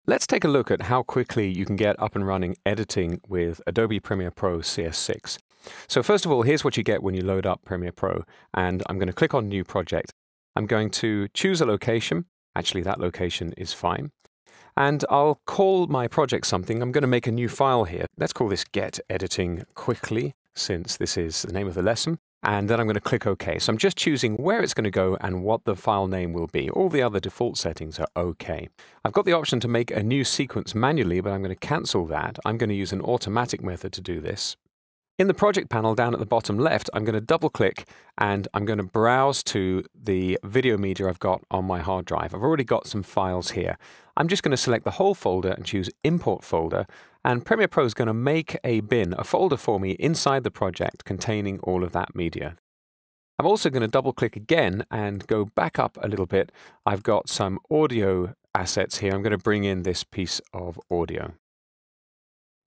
Let's take a look at how quickly you can get up and running editing with Adobe Premiere Pro CS6. So first of all, here's what you get when you load up Premiere Pro, and I'm going to click on New Project. I'm going to choose a location. Actually, that location is fine. And I'll call my project something. I'm going to make a new file here. Let's call this Get Editing Quickly, since this is the name of the lesson. And then I'm going to click OK. So I'm just choosing where it's going to go and what the file name will be. All the other default settings are OK. I've got the option to make a new sequence manually, but I'm going to cancel that. I'm going to use an automatic method to do this. In the project panel down at the bottom left, I'm going to double click and I'm going to browse to the video media I've got on my hard drive. I've already got some files here. I'm just going to select the whole folder and choose Import Folder, and Premiere Pro is going to make a bin, a folder for me inside the project containing all of that media. I'm also going to double click again and go back up a little bit. I've got some audio assets here. I'm going to bring in this piece of audio.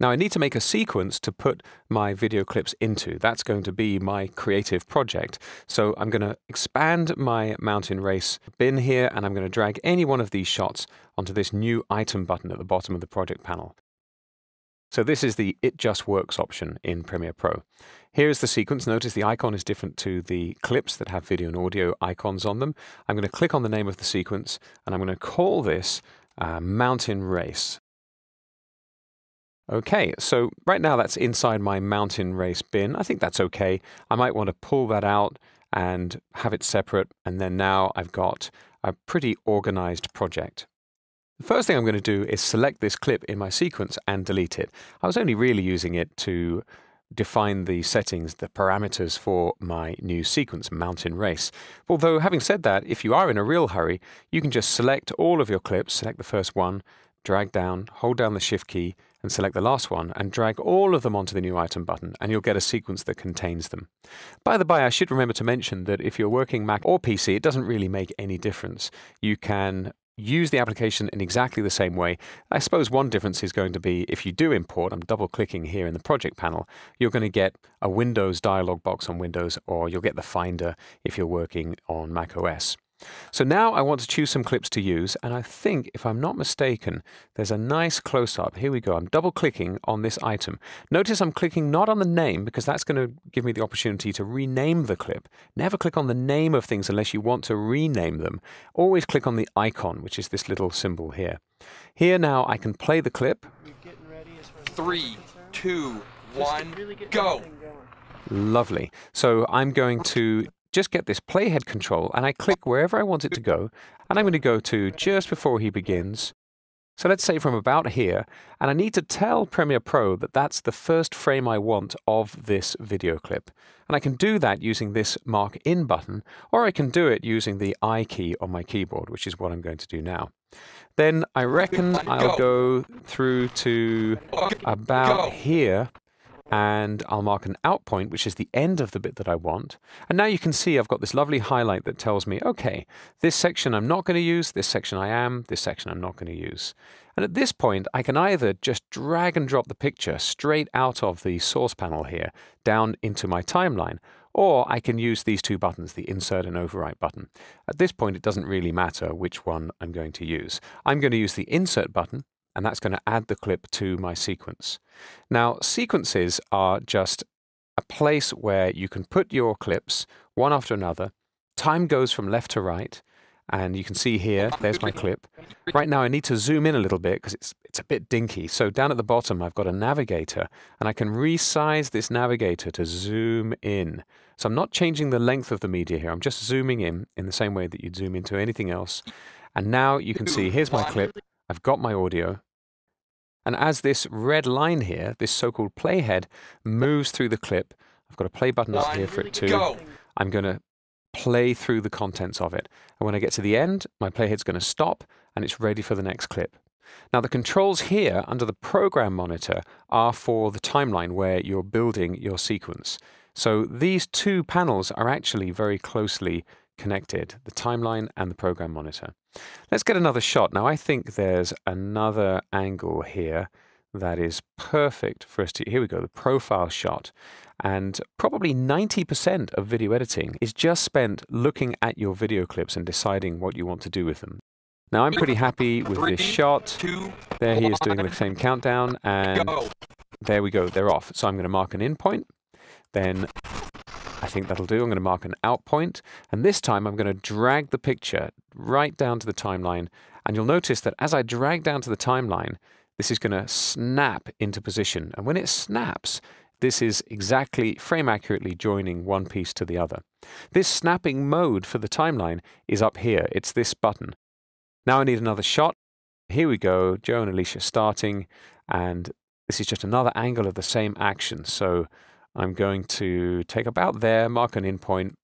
Now I need to make a sequence to put my video clips into. That's going to be my creative project. So I'm going to expand my mountain race bin here, and I'm going to drag any one of these shots onto this new item button at the bottom of the project panel. So this is the It Just Works option in Premiere Pro. Here's the sequence. Notice the icon is different to the clips that have video and audio icons on them. I'm going to click on the name of the sequence, and I'm going to call this Mountain Race. Okay, so right now that's inside my mountain race bin. I think that's okay. I might want to pull that out and have it separate, and then now I've got a pretty organized project. The first thing I'm going to do is select this clip in my sequence and delete it. I was only really using it to define the settings, the parameters for my new sequence, Mountain Race. Although, having said that, if you are in a real hurry, you can just select all of your clips, select the first one, drag down, hold down the Shift key, and select the last one, and drag all of them onto the new item button, and you'll get a sequence that contains them. By the by, I should remember to mention that if you're working Mac or PC, it doesn't really make any difference. You can use the application in exactly the same way. I suppose one difference is going to be if you do import, I'm double clicking here in the project panel, you're going to get a Windows dialog box on Windows, or you'll get the Finder if you're working on Mac OS. So now I want to choose some clips to use, and I think, if I'm not mistaken, there's a nice close-up. Here we go. I'm double-clicking on this item. Notice I'm clicking not on the name, because that's going to give me the opportunity to rename the clip. Never click on the name of things unless you want to rename them. Always click on the icon, which is this little symbol here. Here now I can play the clip. 3, 2, 1, go! Lovely. So I'm going to just get this playhead control, and I click wherever I want it to go, and I'm going to go to just before he begins. So let's say from about here, and I need to tell Premiere Pro that that's the first frame I want of this video clip. And I can do that using this Mark In button, or I can do it using the I key on my keyboard, which is what I'm going to do now. Then I reckon I'll go through to about here, and I'll mark an out point, which is the end of the bit that I want. And now you can see I've got this lovely highlight that tells me, okay, this section I'm not going to use, this section I am, this section I'm not going to use. And at this point, I can either just drag and drop the picture straight out of the source panel here, down into my timeline, or I can use these two buttons, the Insert and Overwrite button. At this point, it doesn't really matter which one I'm going to use. I'm going to use the Insert button, and that's going to add the clip to my sequence. Now, sequences are just a place where you can put your clips one after another. Time goes from left to right, and you can see here, there's my clip. Right now I need to zoom in a little bit because it's a bit dinky. So down at the bottom I've got a navigator, and I can resize this navigator to zoom in. So I'm not changing the length of the media here, I'm just zooming in the same way that you'd zoom into anything else. And now you can see, here's my clip. I've got my audio, and as this red line here, this so-called playhead, moves through the clip, I've got a play button up here for it too. I'm going to play through the contents of it, and when I get to the end, my playhead's going to stop, and it's ready for the next clip. Now the controls here under the program monitor are for the timeline where you're building your sequence. So these two panels are actually very closely connected, the timeline and the program monitor. Let's get another shot. Now I think there's another angle here that is perfect for us to, here we go, the profile shot. And probably 90% of video editing is just spent looking at your video clips and deciding what you want to do with them. Now I'm pretty happy with this shot. 2, There he is doing the same countdown, and go. there we go, they're off. So I'm going to mark an in point, then I think that'll do. I'm going to mark an out point, and this time I'm going to drag the picture right down to the timeline, and you'll notice that as I drag down to the timeline, this is going to snap into position, and when it snaps, this is exactly frame accurately joining one piece to the other. This snapping mode for the timeline is up here. It's this button. Now I need another shot. Here we go, Joe and Alicia starting, and this is just another angle of the same action. So I'm going to take about there, mark an in point,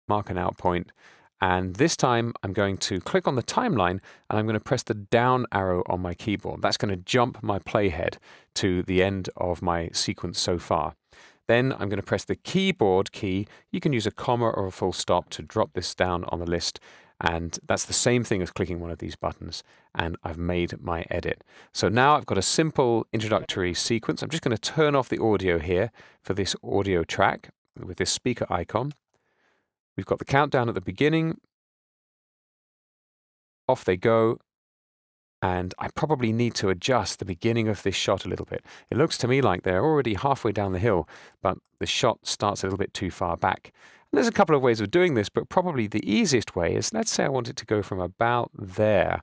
mark an out point, and this time I'm going to click on the timeline and I'm going to press the down arrow on my keyboard. That's going to jump my playhead to the end of my sequence so far. Then I'm going to press the keyboard key. You can use a comma or a full stop to drop this down on the list. And that's the same thing as clicking one of these buttons, and I've made my edit. So now I've got a simple introductory sequence. I'm just going to turn off the audio here for this audio track with this speaker icon. We've got the countdown at the beginning. Off they go. And I probably need to adjust the beginning of this shot a little bit. It looks to me like they're already halfway down the hill, but the shot starts a little bit too far back. There's a couple of ways of doing this, but probably the easiest way is, let's say I want it to go from about there.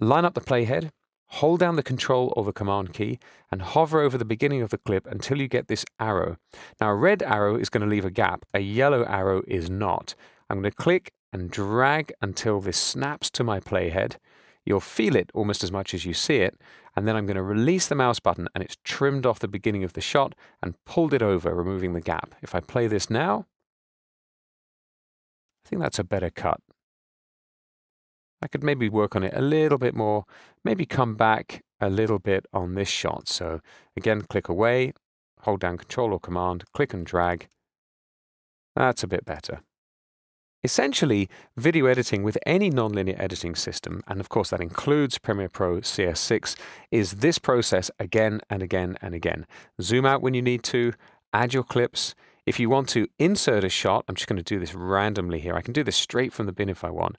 Line up the playhead, hold down the Control or the Command key, and hover over the beginning of the clip until you get this arrow. Now, a red arrow is going to leave a gap. A yellow arrow is not. I'm going to click and drag until this snaps to my playhead. You'll feel it almost as much as you see it, and then I'm going to release the mouse button, and it's trimmed off the beginning of the shot and pulled it over, removing the gap. If I play this now, I think that's a better cut. I could maybe work on it a little bit more, maybe come back a little bit on this shot. So again, click away, hold down Control or Command, click and drag. That's a bit better. Essentially, video editing with any nonlinear editing system, and of course that includes Premiere Pro CS6, is this process again and again and again. Zoom out when you need to, add your clips. If you want to insert a shot, I'm just going to do this randomly here. I can do this straight from the bin if I want.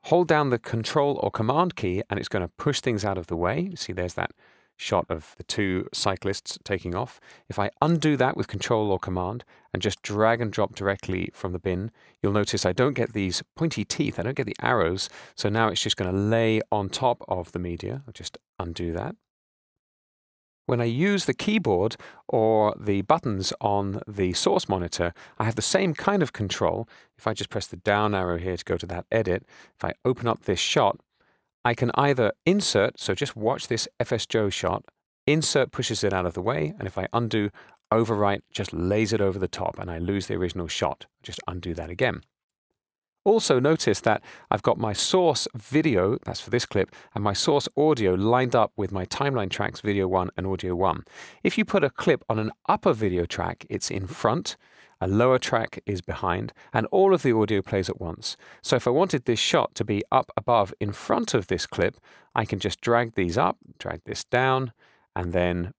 Hold down the Control or Command key and it's going to push things out of the way. You see there's that shot of the two cyclists taking off. If I undo that with Control or Command and just drag and drop directly from the bin, you'll notice I don't get these pointy teeth. I don't get the arrows. So now it's just going to lay on top of the media. I'll just undo that. When I use the keyboard or the buttons on the source monitor, I have the same kind of control. If I just press the down arrow here to go to that edit, if I open up this shot, I can either insert, so just watch this FS Joe shot, insert pushes it out of the way, and if I undo, overwrite just lays it over the top and I lose the original shot. Just undo that again. Also notice that I've got my source video, that's for this clip, and my source audio lined up with my timeline tracks video 1 and audio 1. If you put a clip on an upper video track, it's in front, a lower track is behind, and all of the audio plays at once. So if I wanted this shot to be up above in front of this clip, I can just drag these up, drag this down, and then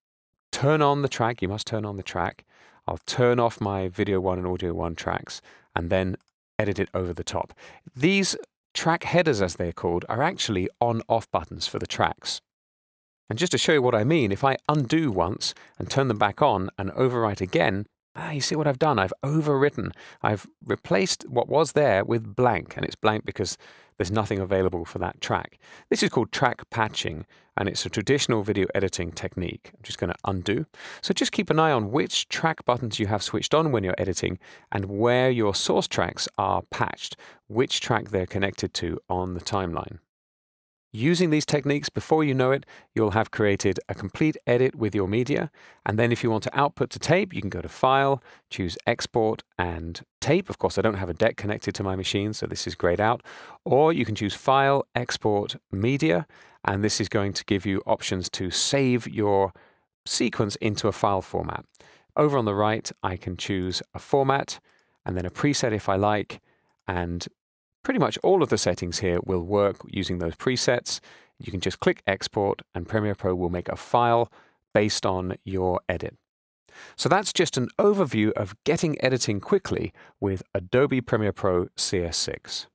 turn on the track. You must turn on the track. I'll turn off my video 1 and audio 1 tracks, and then edit it over the top. These track headers, as they're called, are actually on-off buttons for the tracks. And just to show you what I mean, if I undo once and turn them back on and overwrite again, you see what I've done? I've overwritten. I've replaced what was there with blank, and it's blank because there's nothing available for that track. This is called track patching, and it's a traditional video editing technique. I'm just going to undo. So just keep an eye on which track buttons you have switched on when you're editing and where your source tracks are patched, which track they're connected to on the timeline. Using these techniques, before you know it, you'll have created a complete edit with your media. And then if you want to output to tape, you can go to File, choose Export and Tape. Of course, I don't have a deck connected to my machine, so this is grayed out. Or you can choose File, Export, Media, and this is going to give you options to save your sequence into a file format. Over on the right, I can choose a format and then a preset if I like, and pretty much all of the settings here will work using those presets. You can just click Export and Premiere Pro will make a file based on your edit. So that's just an overview of getting editing quickly with Adobe Premiere Pro CS6.